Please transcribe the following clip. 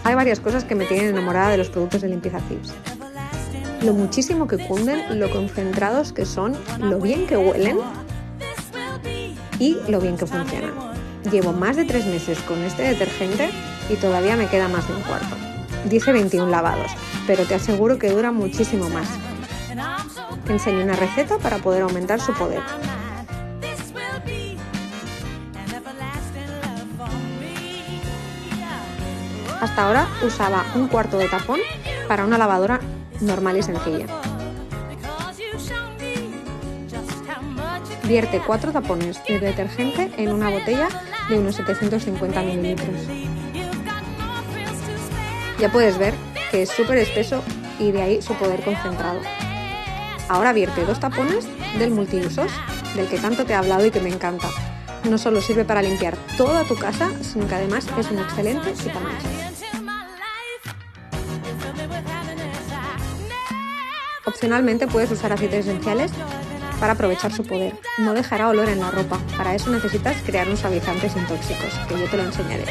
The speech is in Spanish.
Hay varias cosas que me tienen enamorada de los productos de limpieza Thieves. Lo muchísimo que cunden, lo concentrados que son, lo bien que huelen y lo bien que funcionan. Llevo más de 3 meses con este detergente y todavía me queda más de un cuarto. Dice 21 lavados, pero te aseguro que dura muchísimo más. Te enseño una receta para poder aumentar su poder. Hasta ahora usaba un cuarto de tapón para una lavadora normal y sencilla. Vierte 4 tapones de detergente en una botella de unos 750 mililitros. Ya puedes ver que es súper espeso y de ahí su poder concentrado. Ahora vierte 2 tapones del multiusos, del que tanto te he hablado y que me encanta. No solo sirve para limpiar toda tu casa, sino que además es un excelente quitamanchas. Opcionalmente puedes usar aceites esenciales para aprovechar su poder. No dejará olor en la ropa. Para eso necesitas crear un suavizante sin tóxicos, que yo te lo enseñaré.